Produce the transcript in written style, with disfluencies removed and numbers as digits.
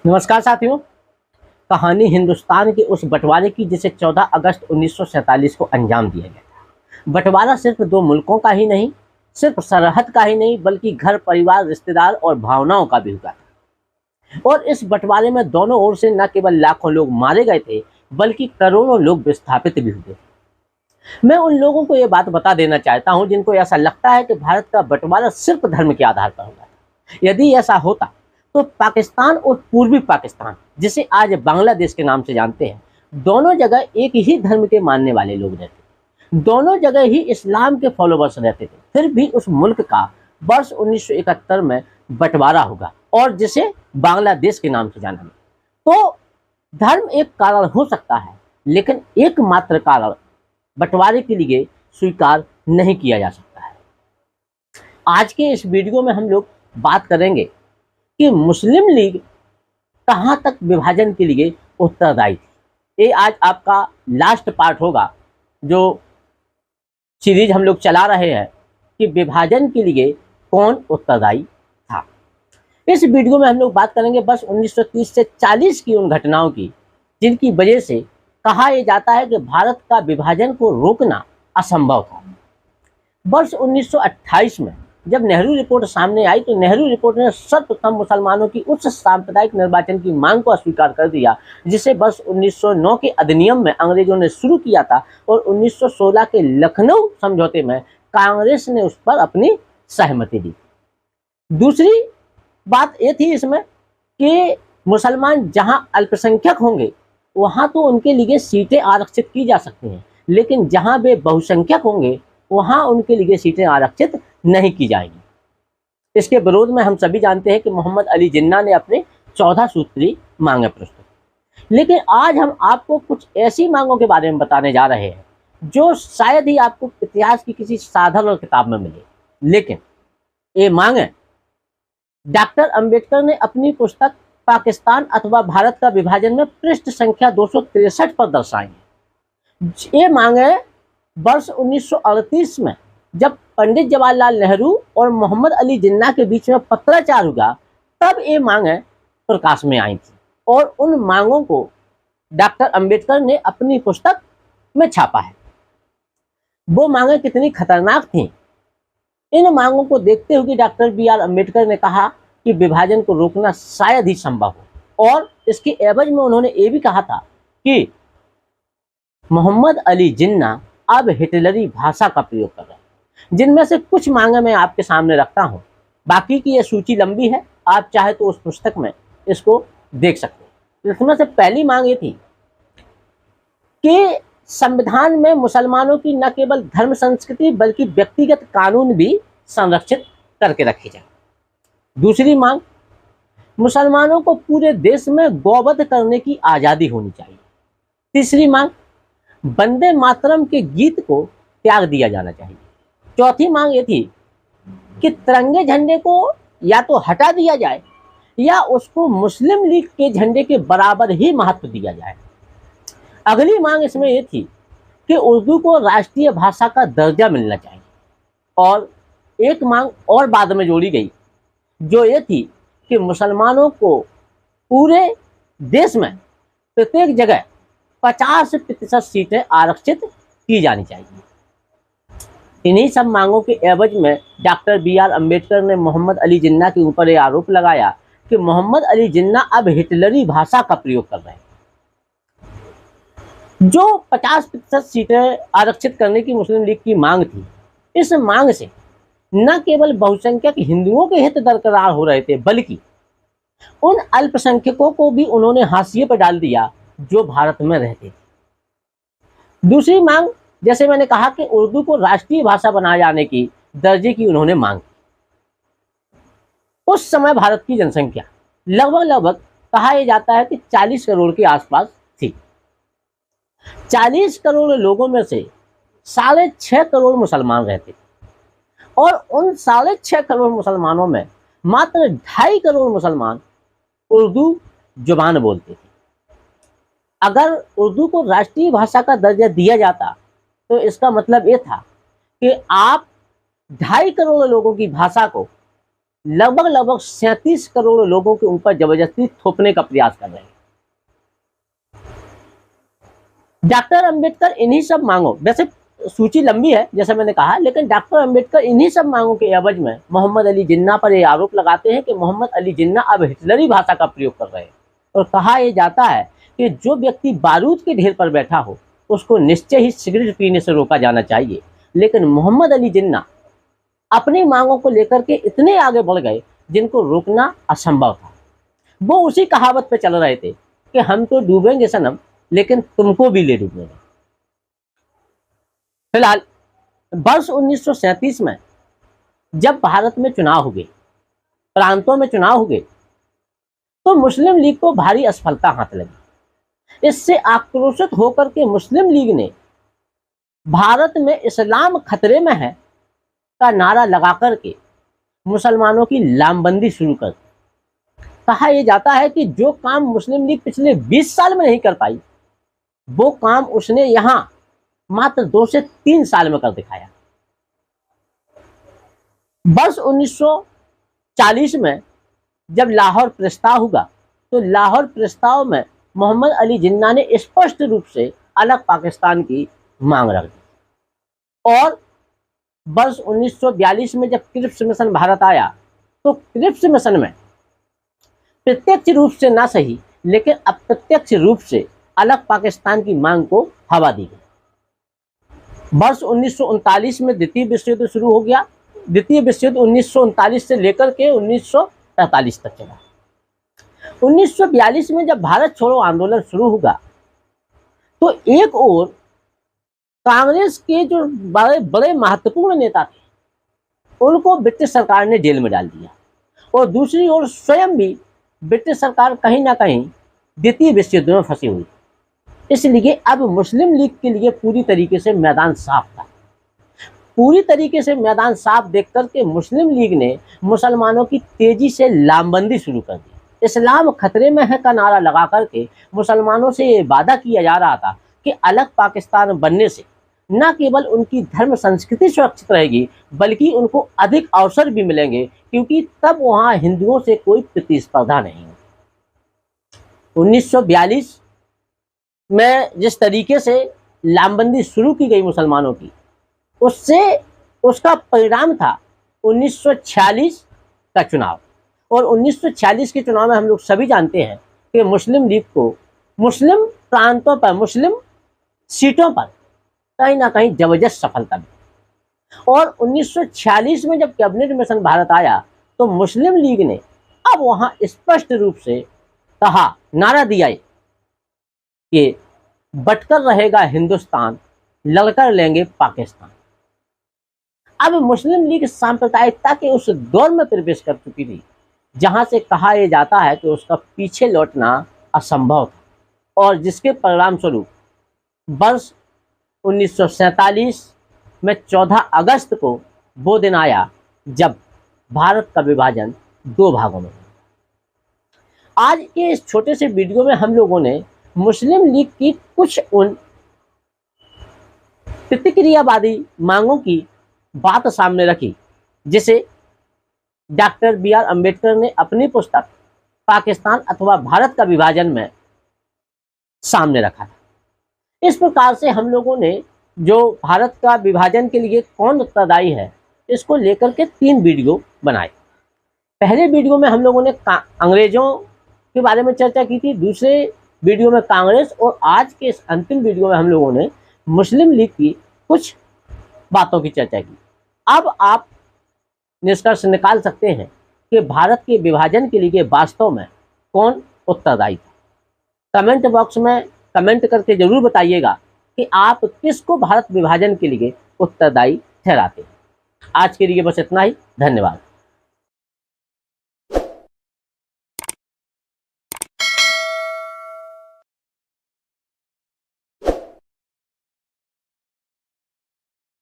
नमस्कार साथियों। कहानी हिंदुस्तान के उस बंटवारे की जिसे 14 अगस्त 1947 को अंजाम दिया गया। बंटवारा सिर्फ दो मुल्कों का ही नहीं, सिर्फ सरहद का ही नहीं, बल्कि घर परिवार, रिश्तेदार और भावनाओं का भी हुआ था। और इस बंटवारे में दोनों ओर से न केवल लाखों लोग मारे गए थे, बल्कि करोड़ों लोग विस्थापित भी हुए। मैं उन लोगों को ये बात बता देना चाहता हूँ जिनको ऐसा लगता है कि भारत का बंटवारा सिर्फ धर्म के आधार पर हुआ था। यदि ऐसा होता तो पाकिस्तान और पूर्वी पाकिस्तान, जिसे आज बांग्लादेश के नाम से जानते हैं, दोनों जगह एक ही धर्म के मानने वाले लोग रहते, दोनों जगह ही इस्लाम के फॉलोवर्स रहते थे। फिर भी उस मुल्क का वर्ष 1971 में बंटवारा होगा और जिसे बांग्लादेश के नाम से जाना गया। तो धर्म एक कारण हो सकता है, लेकिन एकमात्र कारण बंटवारे के लिए स्वीकार नहीं किया जा सकता है। आज के इस वीडियो में हम लोग बात करेंगे कि मुस्लिम लीग कहां तक विभाजन के लिए उत्तरदायी थी। ये आज आपका लास्ट पार्ट होगा जो सीरीज हम लोग चला रहे हैं कि विभाजन के लिए कौन उत्तरदायी था। इस वीडियो में हम लोग बात करेंगे बस 1930 से 40 की उन घटनाओं की जिनकी वजह से कहा यह जाता है कि भारत का विभाजन को रोकना असंभव था। वर्ष 1928 में जब नेहरू रिपोर्ट सामने आई तो नेहरू रिपोर्ट ने सर्वप्रथम मुसलमानों की उच्च सांप्रदायिक निर्वाचन की मांग को अस्वीकार कर दिया, जिसे वर्ष 1909 के अधिनियम में अंग्रेजों ने शुरू किया था और 1916 के लखनऊ समझौते में कांग्रेस ने उस पर अपनी सहमति दी। दूसरी बात ये थी इसमें कि मुसलमान जहां अल्पसंख्यक होंगे वहां तो उनके लिए सीटें आरक्षित की जा सकती हैं, लेकिन जहां वे बहुसंख्यक होंगे वहां उनके लिए सीटें आरक्षित नहीं की जाएंगी। इसके विरोध में हम सभी जानते हैं कि मोहम्मद अली जिन्ना ने अपने 14 सूत्री मांगे प्रस्तुत। लेकिन आज हम आपको कुछ ऐसी मांगों के बारे में बताने जा रहे हैं जो शायद ही आपको इतिहास की किसी साधारण किताब में मिले। लेकिन ये मांगे डॉक्टर अंबेडकर ने अपनी पुस्तक पाकिस्तान अथवा भारत का विभाजन में पृष्ठ संख्या 263 पर दर्शाई है। ये मांगे वर्ष 1938 में जब पंडित जवाहरलाल नेहरू और मोहम्मद अली जिन्ना के बीच में पत्राचार हुआ, तब ये मांगे प्रकाश में आई थी और उन मांगों को डॉक्टर अंबेडकर ने अपनी पुस्तक में छापा है। वो मांगे कितनी खतरनाक थी, इन मांगों को देखते हुए डॉक्टर BR अम्बेडकर ने कहा कि विभाजन को रोकना शायद ही संभव हो, और इसके एवज में उन्होंने ये भी कहा था कि मोहम्मद अली जिन्ना अब हिटलरी भाषा का प्रयोग कर रहे हैं। जिनमें से कुछ मांगे मैं आपके सामने रखता हूं, बाकी की ये सूची लंबी है, आप चाहे तो उस पुस्तक में इसको देख सकते हैं। इसमें से पहली मांग ये थी कि संविधान में मुसलमानों की न केवल धर्म संस्कृति बल्कि व्यक्तिगत कानून भी संरक्षित करके रखे जाए। दूसरी मांग, मुसलमानों को पूरे देश में गौवध करने की आज़ादी होनी चाहिए। तीसरी मांग, वंदे मातरम के गीत को त्याग दिया जाना चाहिए। चौथी मांग ये थी कि तिरंगे झंडे को या तो हटा दिया जाए या उसको मुस्लिम लीग के झंडे के बराबर ही महत्व दिया जाए। अगली मांग इसमें यह थी कि उर्दू को राष्ट्रीय भाषा का दर्जा मिलना चाहिए। और एक मांग और बाद में जोड़ी गई जो ये थी कि मुसलमानों को पूरे देश में प्रत्येक जगह 50% सीटें आरक्षित की जानी चाहिए। इन्हीं सब मांगों के एवज में डॉक्टर BR अम्बेडकर ने मोहम्मद अली जिन्ना के ऊपर यह आरोप लगाया कि मोहम्मद अली जिन्ना अब हिटलरी भाषा का प्रयोग कर रहे हैं। जो 50% सीटें आरक्षित करने की मुस्लिम लीग की मांग थी, इस मांग से न केवल बहुसंख्यक हिंदुओं के हित बरकरार हो रहे थे, बल्कि उन अल्पसंख्यकों को भी उन्होंने हाशिए पर डाल दिया जो भारत में रहते थे। दूसरी मांग, जैसे मैंने कहा कि उर्दू को राष्ट्रीय भाषा बनाए जाने की दर्जे की उन्होंने मांग की। उस समय भारत की जनसंख्या लगभग कहा यह जाता है कि 40 करोड़ के आसपास थी। 40 करोड़ लोगों में से 6.5 करोड़ मुसलमान रहते थे और उन 6.5 करोड़ मुसलमानों में मात्र 2.5 करोड़ मुसलमान उर्दू जुबान बोलते थे। अगर उर्दू को राष्ट्रीय भाषा का दर्जा दिया जाता तो इसका मतलब ये था कि आप 2.5 करोड़ लोगों की भाषा को लगभग 37 करोड़ लोगों के ऊपर जबरदस्ती थोपने का प्रयास कर रहे हैं। डॉक्टर अंबेडकर इन्हीं सब मांगों, वैसे सूची लंबी है जैसे मैंने कहा, लेकिन डॉक्टर अंबेडकर इन्हीं सब मांगों के एवज में मोहम्मद अली जिन्ना पर यह आरोप लगाते हैं कि मोहम्मद अली जिन्ना अब हिटलरी भाषा का प्रयोग कर रहे हैं। और कहा यह जाता है कि जो व्यक्ति बारूद के ढेर पर बैठा हो उसको निश्चय ही सिगरेट पीने से रोका जाना चाहिए। लेकिन मोहम्मद अली जिन्ना अपनी मांगों को लेकर के इतने आगे बढ़ गए जिनको रोकना असंभव था। वो उसी कहावत पे चल रहे थे कि हम तो डूबेंगे सनम, लेकिन तुमको भी ले डूबेंगे। फिलहाल वर्ष 1937 में जब भारत में चुनाव हुए, प्रांतों में चुनाव हुए, तो मुस्लिम लीग को भारी असफलता हाथ लगी। इससे आक्रोशित होकर के मुस्लिम लीग ने भारत में इस्लाम खतरे में है का नारा लगा करके मुसलमानों की लामबंदी शुरू कर दी। कहा यह जाता है कि जो काम मुस्लिम लीग पिछले 20 साल में नहीं कर पाई, वो काम उसने यहां मात्र 2 से 3 साल में कर दिखाया। वर्ष 1940 में जब लाहौर प्रस्ताव हुआ, तो लाहौर प्रस्ताव में मोहम्मद अली जिन्ना ने स्पष्ट रूप से अलग पाकिस्तान की मांग रख दी। और वर्ष 1942 में जब क्रिप्स मिशन भारत आया, तो क्रिप्स मिशन में प्रत्यक्ष रूप से ना सही लेकिन अप्रत्यक्ष रूप से अलग पाकिस्तान की मांग को हवा दी गई। वर्ष 1939 में द्वितीय विश्व युद्ध शुरू हो गया। द्वितीय विश्व युद्ध 1939 से लेकर के 1943 तक चला। 1942 में जब भारत छोड़ो आंदोलन शुरू हुआ, तो एक ओर कांग्रेस के जो बड़े बड़े महत्वपूर्ण नेता थे उनको ब्रिटिश सरकार ने जेल में डाल दिया, और दूसरी ओर स्वयं भी ब्रिटिश सरकार कहीं ना कहीं द्वितीय विश्व युद्ध में फंसी हुई। इसलिए अब मुस्लिम लीग के लिए पूरी तरीके से मैदान साफ था। पूरी तरीके से मैदान साफ देख करके मुस्लिम लीग ने मुसलमानों की तेजी से लामबंदी शुरू कर दी। इस्लाम खतरे में है का नारा लगा करके मुसलमानों से ये वादा किया जा रहा था कि अलग पाकिस्तान बनने से न केवल उनकी धर्म संस्कृति सुरक्षित रहेगी, बल्कि उनको अधिक अवसर भी मिलेंगे, क्योंकि तब वहां हिंदुओं से कोई प्रतिस्पर्धा नहीं है। 1942 में जिस तरीके से लामबंदी शुरू की गई मुसलमानों की, उसका परिणाम था 1946 का चुनाव। और 1946 के चुनाव में हम लोग सभी जानते हैं कि मुस्लिम लीग को मुस्लिम प्रांतों पर, मुस्लिम सीटों पर कहीं ना कहीं जबरदस्त सफलता मिली। और 1946 में जब कैबिनेट मिशन भारत आया, तो मुस्लिम लीग ने अब वहां स्पष्ट रूप से कहा, नारा दिया कि बटकर रहेगा हिंदुस्तान, लड़कर लेंगे पाकिस्तान। अब मुस्लिम लीग सांप्रदायिकता के उस दौर में प्रवेश कर चुकी थी जहां से कहा यह जाता है कि उसका पीछे लौटना असंभव था, और जिसके परिणाम स्वरूप वर्ष 1947 में 14 अगस्त को वो दिन आया जब भारत का विभाजन 2 भागों में हुआ। आज के इस छोटे से वीडियो में हम लोगों ने मुस्लिम लीग की कुछ उन प्रतिक्रियावादी मांगों की बात सामने रखी, जिसे डॉक्टर बी.आर. अम्बेडकर ने अपनी पुस्तक पाकिस्तान अथवा भारत का विभाजन में सामने रखा था। इस प्रकार से हम लोगों ने जो भारत का विभाजन के लिए कौन उत्तरदायी है, इसको लेकर के 3 वीडियो बनाए। पहले वीडियो में हम लोगों ने अंग्रेजों के बारे में चर्चा की थी, दूसरे वीडियो में कांग्रेस, और आज के इस अंतिम वीडियो में हम लोगों ने मुस्लिम लीग की कुछ बातों की चर्चा की। अब आप निष्कर्ष निकाल सकते हैं कि भारत के विभाजन के लिए वास्तव में कौन उत्तरदायी था। कमेंट बॉक्स में कमेंट करके जरूर बताइएगा कि आप किसको भारत विभाजन के लिए उत्तरदायी ठहराते हैं। आज के लिए बस इतना ही। धन्यवाद।